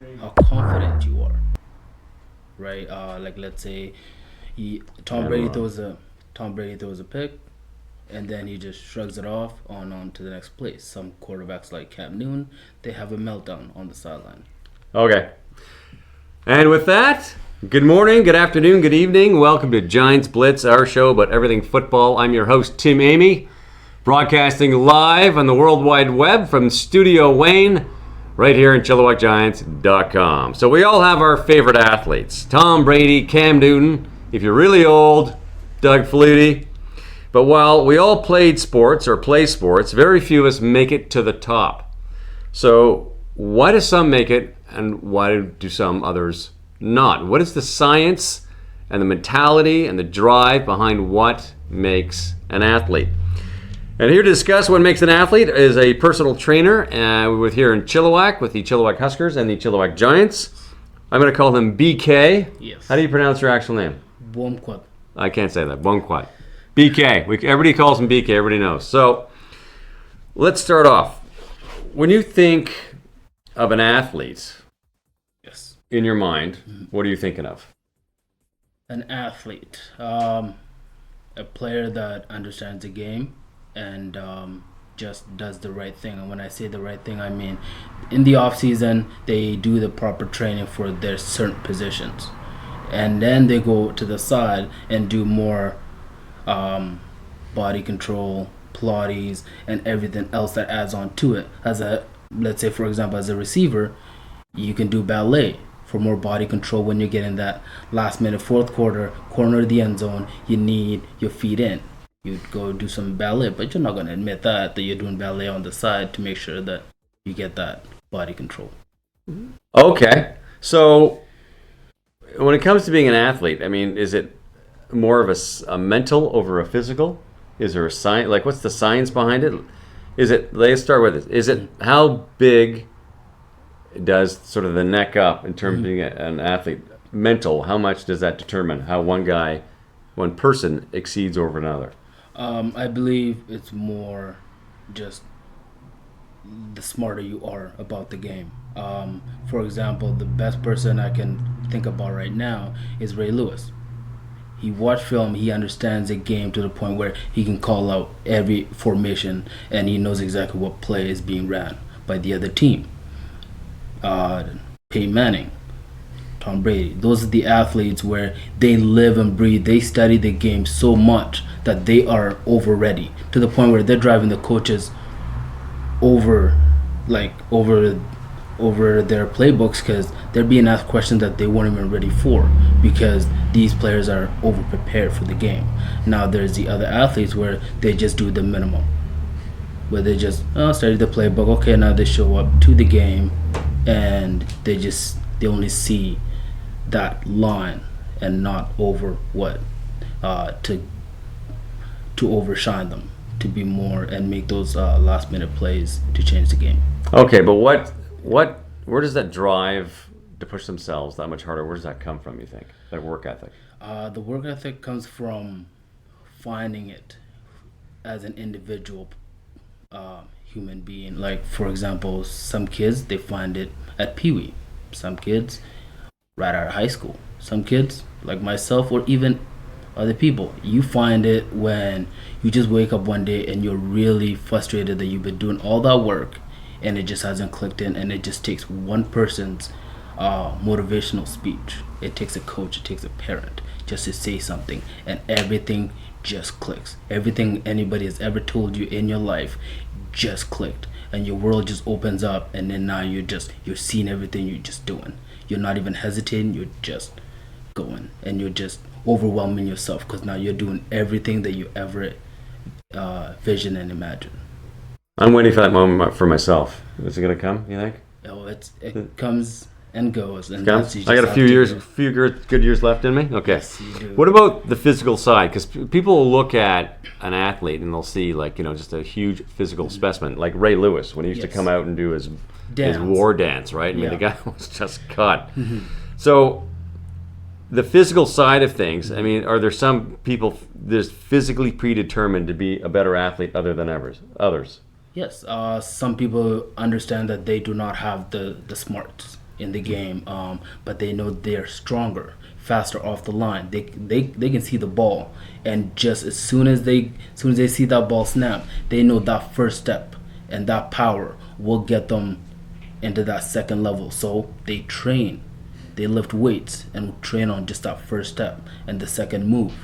how confident you are, right? Like let's say he Tom Brady throws a pick, and then he just shrugs it off on to the next place. Some quarterbacks like Cam Newton, they have a meltdown on the sideline. Okay. And with that, good morning, good afternoon, good evening. Welcome to Giants Blitz, our show about everything football. I'm your host, Tim Amy, broadcasting live on the World Wide Web from Studio Wayne, right here in ChilliwackGiants.com. So we all have our favorite athletes. Tom Brady, Cam Newton, if you're really old, Doug Flutie. But while we all played sports or play sports, very few of us make it to the top. So why do some make it and why do some others not? What is the science and the mentality and the drive behind what makes an athlete? And here to discuss what makes an athlete is a personal trainer we're here in Chilliwack with the Chilliwack Huskers and the Chilliwack Giants. I'm going to call him BK. Yes. How do you pronounce your actual name? Womquat. I can't say that. Womquat. BK. Everybody calls him BK. Everybody knows. So let's start off. When you think of an athlete, Yes. in your mind, what are you thinking of? An athlete, a player that understands the game and just does the right thing. And when I say the right thing, I mean in the off season they do the proper training for their certain positions, and then they go to the side and do more body control, Pilates, and everything else that adds on to it. Let's say for example, as a receiver, you can do ballet for more body control when you're getting that last minute fourth quarter corner of the end zone. You need your feet in. You'd go do some ballet, but you're not going to admit that you're doing ballet on the side to make sure that you get that body control. Okay. So when it comes to being an athlete, I mean, is it more of a mental over a physical? Is there a science? Like, what's the science behind it? Let's start with this. Is it how big does sort of the neck up in terms of being an athlete? Mental, how much does that determine how one person exceeds over another? I believe it's more just the smarter you are about the game. For example, the best person I can think about right now is Ray Lewis. He watched film, he understands the game to the point where he can call out every formation and he knows exactly what play is being ran by the other team. Peyton Manning, Tom Brady, those are the athletes where they live and breathe. They study the game so much that they are over ready to the point where they're driving the coaches over their playbooks because they're being asked questions that they weren't even ready for because these players are over prepared for the game. Now there's the other athletes where they just do the minimum, where they just study the playbook. Okay, now they show up to the game and they only see that line and not over what to overshine them, to be more and make those last minute plays to change the game. Okay, but where does that drive to push themselves that much harder? Where does that come from, you think? That work ethic? The work ethic comes from finding it as an individual human being. Like, for example, some kids, they find it at Pee Wee. Some kids right out of high school. Some kids, like myself, or even other people, you find it when you just wake up one day and you're really frustrated that you've been doing all that work and it just hasn't clicked in, and it just takes one person's motivational speech. It takes a coach, it takes a parent just to say something, and everything just clicks. Everything anybody has ever told you in your life just clicked, and your world just opens up, and then now you're seeing everything, you're just doing. You're not even hesitating, you're just going, and you're just overwhelming yourself because now you're doing everything that you ever vision and imagine. I'm waiting for that moment for myself. Is it going to come, you think? Oh, it comes and goes. And I got a few good years left in me? Okay. Yes, you do. What about the physical side? Because people will look at an athlete and they'll see, just a huge physical specimen, like Ray Lewis, when he used to come out and do his war dance, right? I mean, the guy was just cut. So the physical side of things, I mean, are there some people that's physically predetermined to be a better athlete other than others? Yes, some people understand that they do not have the smarts in the game, but they know they're stronger, faster off the line. They can see the ball, and just as soon as they see that ball snap, they know that first step and that power will get them into that second level. So they train, they lift weights and train on just that first step and the second move,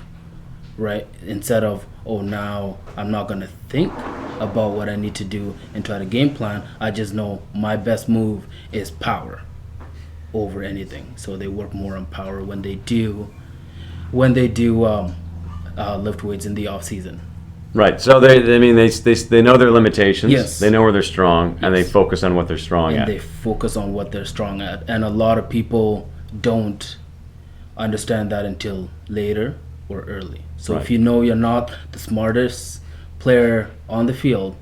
right? Instead of, oh, now I'm not gonna think about what I need to do and try to game plan. I just know my best move is power over anything. So they work more on power when they do lift weights in the off season. Right. So they know their limitations. Yes. They know where they're strong, and they focus on what they're strong at. They focus on what they're strong at. And a lot of people don't understand that until later or early. So if you know you're not the smartest player on the field,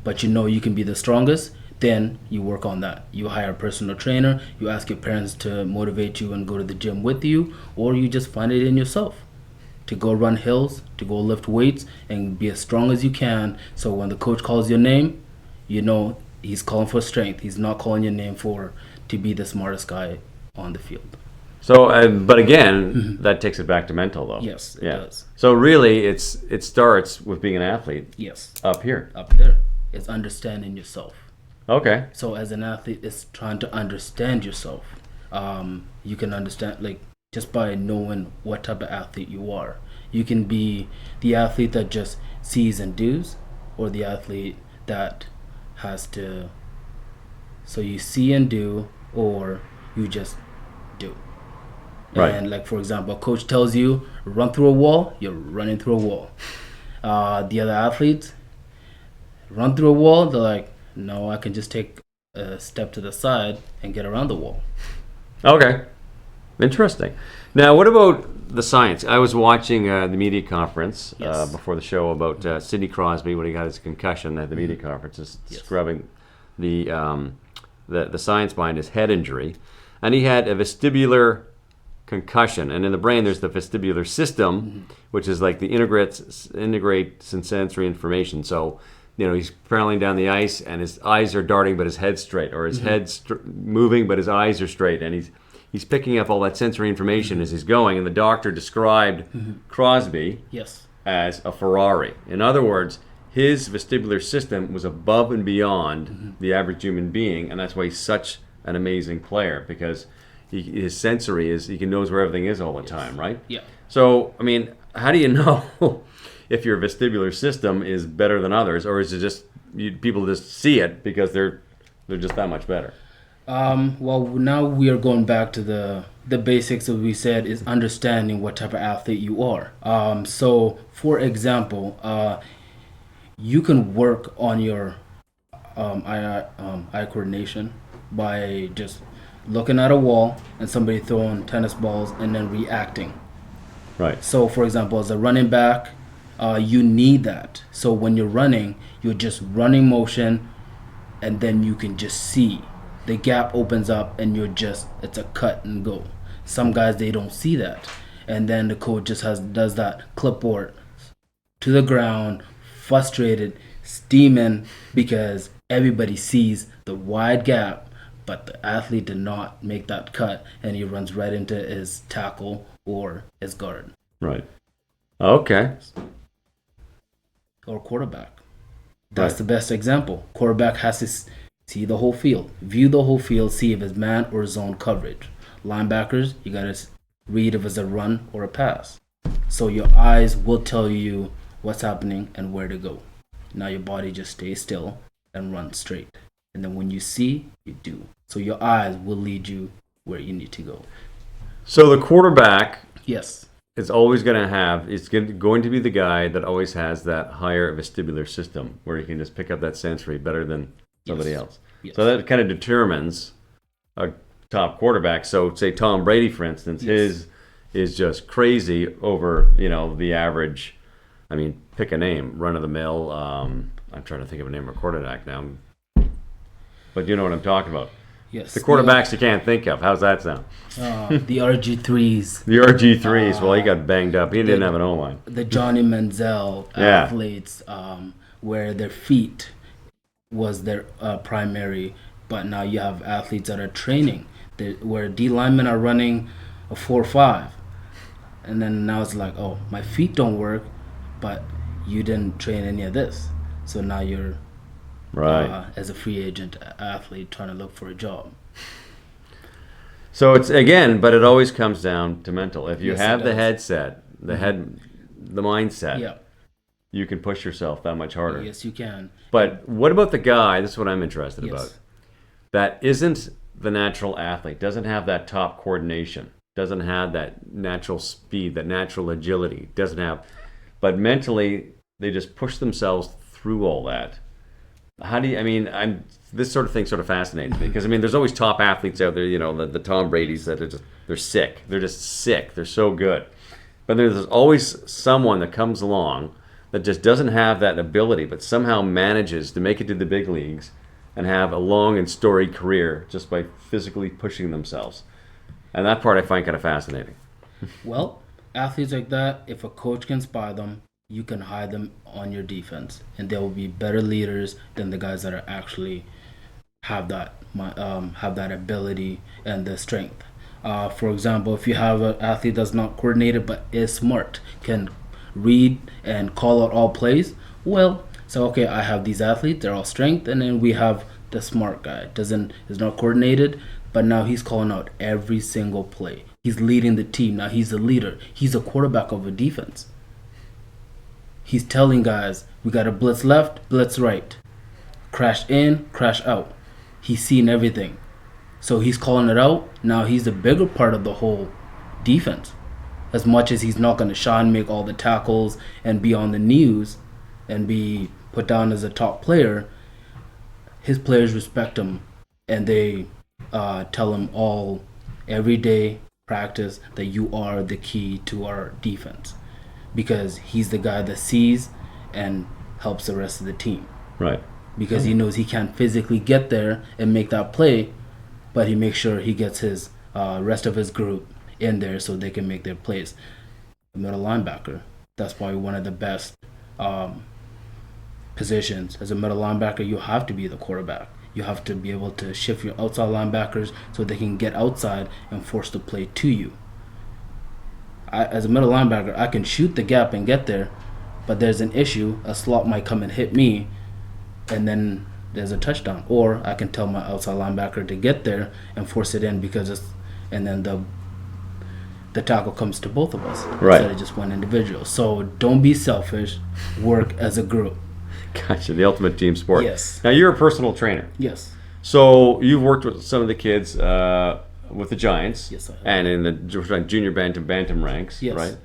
but you know you can be the strongest, then you work on that. You hire a personal trainer, you ask your parents to motivate you and go to the gym with you, or you just find it in yourself to go run hills, to go lift weights, and be as strong as you can. So when the coach calls your name, you know he's calling for strength. He's not calling your name to be the smartest guy on the field. So, but again, that takes it back to mental, though. Yes, it does. So really, it starts with being an athlete. Yes. Up here. Up there. It's understanding yourself. Okay. So as an athlete, it's trying to understand yourself. You can understand, like, just by knowing what type of athlete you are. You can be the athlete that just sees and does, or the athlete that has to. So you see and do, or you just do. Right. And like, for example, a coach tells you run through a wall, you're running through a wall. The other athletes run through a wall, they're like, no, I can just take a step to the side and get around the wall. Okay. Interesting. Now, what about the science? I was watching the media conference before the show about Sidney Crosby when he got his concussion at the media conference, just describing the science behind his head injury. And he had a vestibular concussion. And in the brain, there's the vestibular system, which is like the integrate sensory information. So, he's barreling down the ice and his eyes are darting, but his head's straight, or his head's moving, but his eyes are straight. And he's picking up all that sensory information as he's going. And the doctor described Crosby as a Ferrari. In other words, his vestibular system was above and beyond the average human being. And that's why he's such an amazing player, because his sensory is, he knows where everything is all the time, right? Yeah. So, I mean, how do you know if your vestibular system is better than others, or is it just people just see it because they're just that much better? Well, now we are going back to the basics that we said is understanding what type of athlete you are. So, for example, you can work on your eye coordination by just looking at a wall and somebody throwing tennis balls and then reacting. Right. So, for example, as a running back, you need that. So when you're running, you're just running motion, and then you can just see the gap opens up, and it's a cut and go. Some guys, they don't see that, and then the coach just does that clipboard to the ground, frustrated, steaming, because everybody sees the wide gap, but the athlete did not make that cut, and he runs right into his tackle or his guard. Right. Okay. Or quarterback. That's the best example. Quarterback has to see the whole field, view the whole field, see if it's man or zone coverage. Linebackers, you got to read if it's a run or a pass. So your eyes will tell you what's happening and where to go. Now your body just stays still and runs straight. And then when you see, you do. So your eyes will lead you where you need to go. So the quarterback is always going to be the guy that always has that higher vestibular system where he can just pick up that sensory better than somebody else. Yes. So that kind of determines a top quarterback. So say Tom Brady, for instance, his is just crazy over, the average. I mean, pick a name, run of the mill. I'm trying to think of a name of a quarterback now. But you know what I'm talking about. Yes. The quarterbacks you can't think of. How's that sound? The RG3s. The RG3s. Well, he got banged up. He didn't have an O-line. The Johnny Manziel athletes, where their feet was their primary, but now you have athletes that are training where D linemen are running a 4.5, and then now it's like, oh, my feet don't work, but you didn't train any of this, so now you're Right. as a free agent athlete trying to look for a job. So it's again, but it always comes down to mental. If you Yes, have it the does. headset, the mindset, Yeah. you can push yourself that much harder. Yes, you can. But what about the guy? This is what I'm interested Yes. about. That isn't the natural athlete, doesn't have that top coordination, doesn't have that natural speed, that natural agility, doesn't have, but mentally they just push themselves through all that. How do you? I mean, this sort of thing sort of fascinates me because I mean, there's always top athletes out there. You know, the Tom Brady's that are they're sick. They're just sick. They're so good, but there's always someone that comes along that just doesn't have that ability, but somehow manages to make it to the big leagues and have a long and storied career just by physically pushing themselves. And that part I find kind of fascinating. Well, athletes like that, if a coach can spy them, you can hide them on your defense, and they will be better leaders than the guys that are actually have that ability and the strength. For example, if you have an athlete that's not coordinated but is smart, can read and call out all plays, well, so okay, I have these athletes, they're all strength, and then we have the smart guy, is not coordinated, but now he's calling out every single play. He's leading the team. Now he's the leader. He's a quarterback of a defense. He's telling guys, we got to blitz left, blitz right. Crash in, crash out. He's seen everything. So he's calling it out. Now he's the bigger part of the whole defense. As much as he's not going to shine, make all the tackles, and be on the news, and be put down as a top player, his players respect him, and they tell him all, every day, practice, that you are the key to our defense. Because he's the guy that sees and helps the rest of the team. Right. Because he knows he can't physically get there and make that play, but he makes sure he gets his rest of his group in there so they can make their plays. The middle linebacker, that's probably one of the best positions. As a middle linebacker, you have to be the quarterback. You have to be able to shift your outside linebackers so they can get outside and force the play to you. As a middle linebacker, I can shoot the gap and get there, but there's an issue. A slot might come and hit me, and then there's a touchdown. Or I can tell my outside linebacker to get there and force it in and then the tackle comes to both of us instead of just one individual. So don't be selfish. Work as a group. Gotcha. The ultimate team sport. Yes. Now you're a personal trainer. Yes. So you've worked with some of the kids with the Giants, Yes, I have. and in the junior bantam ranks, Yes. right?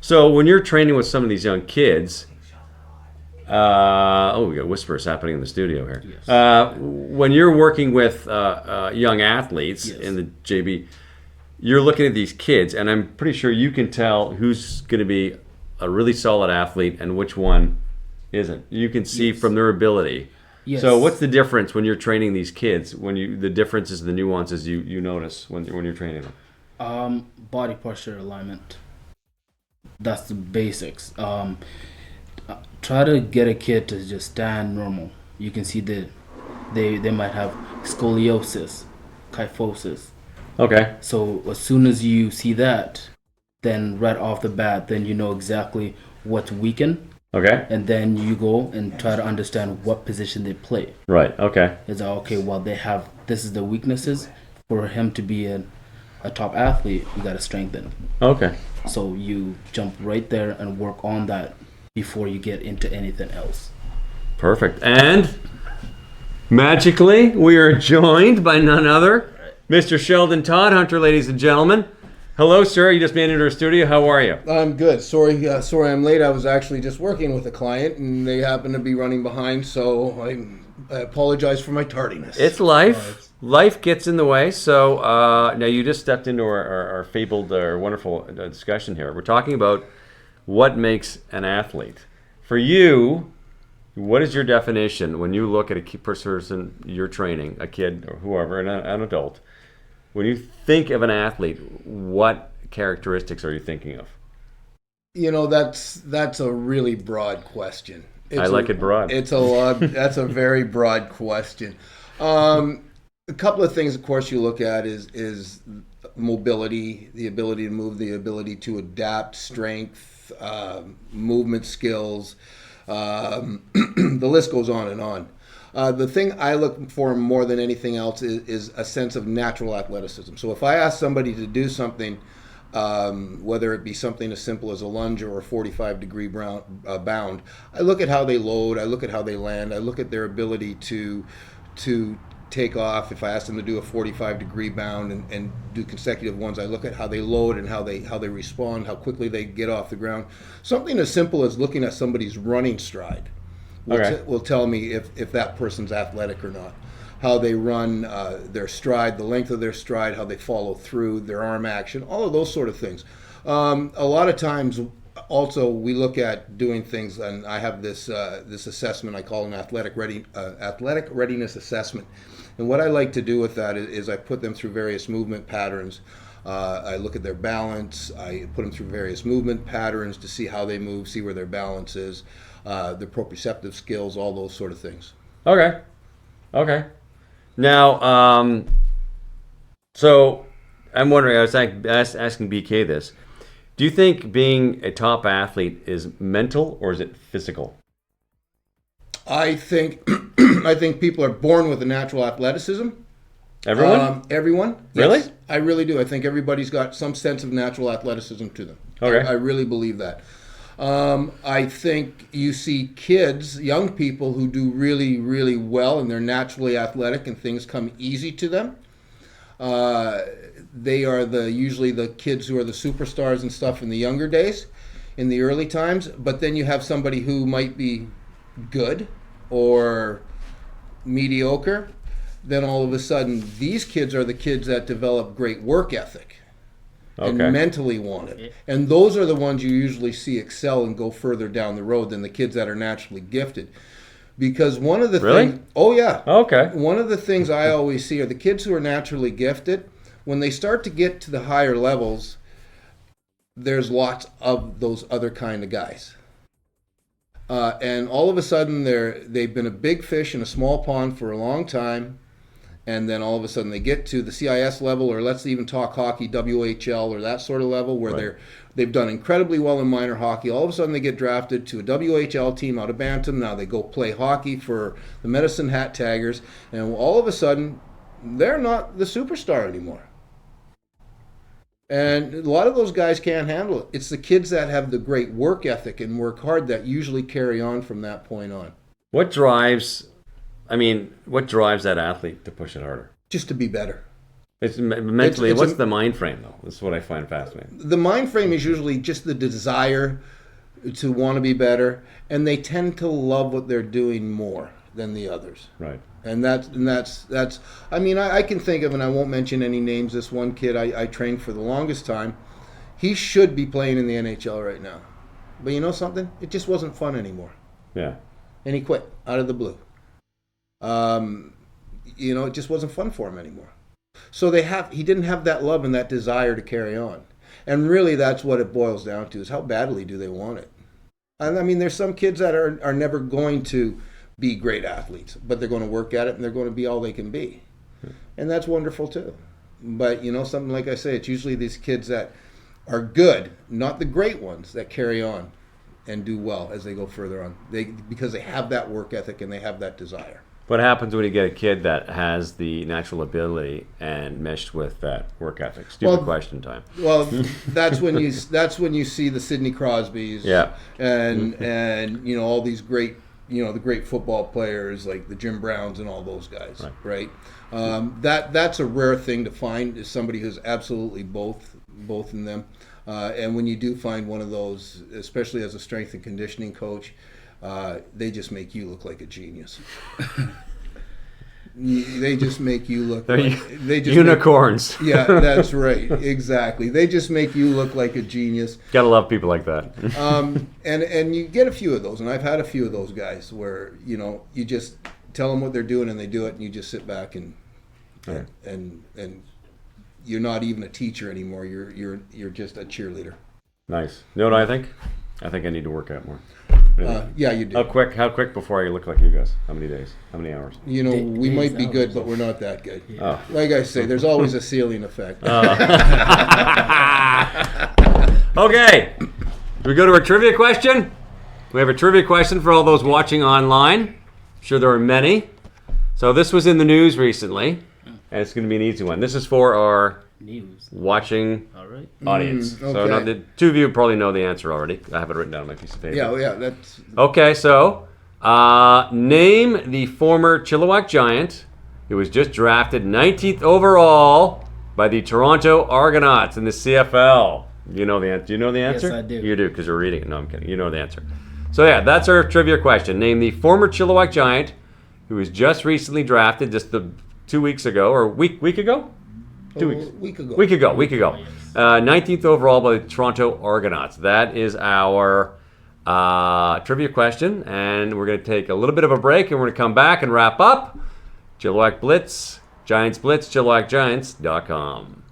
So when you're training with some of these young kids, we got whispers happening in the studio here. Yes. When you're working with young athletes Yes. in the JB, you're looking at these kids, and I'm pretty sure you can tell who's going to be a really solid athlete and which one isn't. You can see Yes. from their ability. Yes. So what's the difference when you're training these kids? The differences, the nuances you notice when you're training them? Body posture alignment. That's the basics. Try to get a kid to just stand normal. You can see that they might have scoliosis, kyphosis. Okay. So as soon as you see that, then right off the bat, then you know exactly what's weakened, Okay. and then you go and try to understand what position they play. Right. Okay. Is that okay? Well, this is the weaknesses. For him to be a top athlete, you got to strengthen. Okay. So you jump right there and work on that before you get into anything else. Perfect. And magically, we are joined by none other, Mr. Sheldon Todhunter, ladies and gentlemen. Hello, sir. You just made it into our studio. How are you? I'm good. Sorry I'm late. I was actually just working with a client, and they happened to be running behind, so I apologize for my tardiness. It's life. Life gets in the way. So now you just stepped into our fabled, wonderful discussion here. We're talking about what makes an athlete. For you, what is your definition when you look at a person you're training, a kid or whoever, an adult? When you think of an athlete, what characteristics are you thinking of? You know, that's a really broad question. I like it broad. It's a lot. That's a very broad question. A couple of things, of course, you look at is mobility, the ability to move, the ability to adapt, strength, movement skills. The list goes on and on. The thing I look for more than anything else is a sense of natural athleticism. So if I ask somebody to do something, whether it be something as simple as a lunge or a 45-degree bound, I look at how they load, I look at how they land, I look at their ability to take off. If I ask them to do a 45-degree bound and do consecutive ones, I look at how they load and how they respond, how quickly they get off the ground. Something as simple as looking at somebody's running stride will tell me if that person's athletic or not. How they run their stride, the length of their stride, how they follow through, their arm action, all of those sort of things. A lot of times also we look at doing things, and I have this assessment I call an athletic readiness assessment. And what I like to do with that is I put them through various movement patterns. I look at their balance. I put them through various movement patterns to see how they move, see where their balance is, their proprioceptive skills, all those sort of things. Okay. Now, so I'm wondering, I was asking BK this. Do you think being a top athlete is mental or is it physical? I think people are born with a natural athleticism. Everyone? Everyone. Really? Yes, I really do. I think everybody's got some sense of natural athleticism to them. Okay. I really believe that. I think you see kids, young people who do really, really well and they're naturally athletic and things come easy to them. They are usually the kids who are the superstars and stuff in the younger days, in the early times. But then you have somebody who might be good or mediocre. Then all of a sudden, these kids are the kids that develop great work ethic and mentally want it. And those are the ones you usually see excel and go further down the road than the kids that are naturally gifted. Because one of the things... Oh, yeah. Okay. One of the things I always see are the kids who are naturally gifted, when they start to get to the higher levels, there's lots of those other kind of guys. And all of a sudden, they've been a big fish in a small pond for a long time, and then all of a sudden they get to the CIS level, or let's even talk hockey, WHL, or that sort of level, where they've done incredibly well in minor hockey. All of a sudden they get drafted to a WHL team out of Bantam. Now they go play hockey for the Medicine Hat Tigers, and all of a sudden they're not the superstar anymore. And a lot of those guys can't handle it. It's the kids that have the great work ethic and work hard that usually carry on from that point on. What drives that athlete to push it harder? Just to be better. It's mentally, what's the mind frame, though? That's what I find fascinating. The mind frame is usually just the desire to want to be better, and they tend to love what they're doing more than the others. Right. And that's. I mean, I can think of, and I won't mention any names. This one kid I trained for the longest time. He should be playing in the NHL right now, but you know something? It just wasn't fun anymore. Yeah. And he quit out of the blue. It just wasn't fun for him anymore. So he didn't have that love and that desire to carry on. And really, that's what it boils down to: is how badly do they want it? And I mean, there's some kids that are never going to be great athletes, but they're going to work at it and they're going to be all they can be. And that's wonderful too. But something like I say, it's usually these kids that are good, not the great ones, that carry on and do well as they go further on. Because they have that work ethic and they have that desire. What happens when you get a kid that has the natural ability and meshed with that work ethic? Stupid question time. Well, that's when you see the Sidney Crosbys, and all these great, the great football players like the Jim Browns and all those guys, right? That's a rare thing to find, is somebody who's absolutely both in them. And when you do find one of those, especially as a strength and conditioning coach, they just make you look like a genius. They just make you look like unicorns. Yeah, that's right. Exactly. They just make you look like a genius. Gotta love people like that. And you get a few of those, and I've had a few of those guys where you just tell them what they're doing and they do it, and you just sit back and you're not even a teacher anymore. You're just a cheerleader. Nice. You know what I think? I think I need to work out more. Yeah, you do. How quick before I look like you guys? How many days? How many hours? You know, we Days, might be good, hours. but we're not that good. Oh. Like I say, there's always a ceiling effect. Okay. Do we go to our trivia question? We have a trivia question for all those watching online. I'm sure there are many. So this was in the news recently, and it's going to be an easy one. This is for our News. watching All right. audience. So okay. now the two of you probably know the answer already. I have it written down on my piece of paper. Yeah, that's Okay, so name the former Chilliwack Giant who was just drafted 19th overall by the Toronto Argonauts in the CFL. You know the answer. Do you know the answer? Yes, I do. You do because you're reading it. No, I'm kidding. You know the answer. So yeah, that's our trivia question. Name the former Chilliwack Giant who was just recently drafted just 2 weeks ago or week ago? 2 weeks. week ago. Week ago. 19th overall by the Toronto Argonauts. That is our trivia question. And we're going to take a little bit of a break and we're going to come back and wrap up. Chilliwack Blitz, Giants Blitz, ChilliwackGiants.com.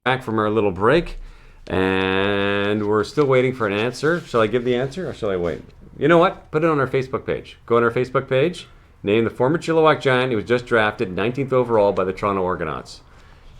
Back from our little break, and we're still waiting for an answer. Shall I give the answer or shall I wait? You know what? Put it on our Facebook page. Go on our Facebook page, name the former Chilliwack Giant who was just drafted 19th overall by the Toronto Argonauts.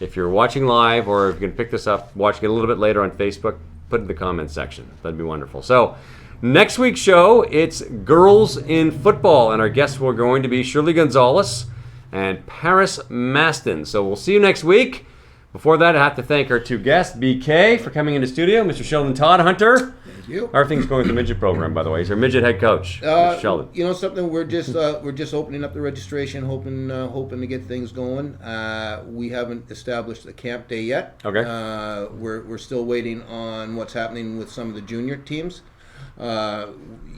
If you're watching live or if you can pick this up, watching it a little bit later on Facebook, put it in the comments section. That'd be wonderful. So, next week's show, it's Girls in Football, and our guests were going to be Shirley Gonzalez and Paris Maston. So we'll see you next week. Before that, I have to thank our two guests, BK, for coming into studio, Mr. Sheldon Todhunter. Thank you. How are things going with the midget program, by the way? He's our midget head coach, Mr. Sheldon. You know something? We're just opening up the registration, hoping to get things going. We haven't established a camp day yet. Okay. We're still waiting on what's happening with some of the junior teams. There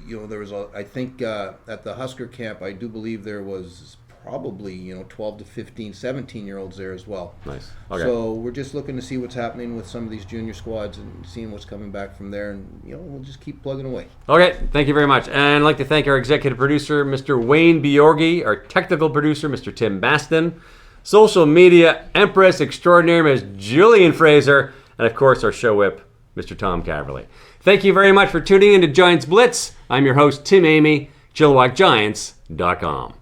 was I think at the Husker camp, I do believe there was probably 12 to 15, 17-year-olds there as well. Nice. Okay. So we're just looking to see what's happening with some of these junior squads and seeing what's coming back from there, and we'll just keep plugging away. Okay, thank you very much. And I'd like to thank our executive producer, Mr. Wayne Bjorgi, our technical producer, Mr. Tim Baston, social media empress extraordinaire, Ms. Julian Fraser, and of course our show whip, Mr. Tom Caverly. Thank you very much for tuning in to Giants Blitz. I'm your host, Tim Amy, ChilliwackGiants.com.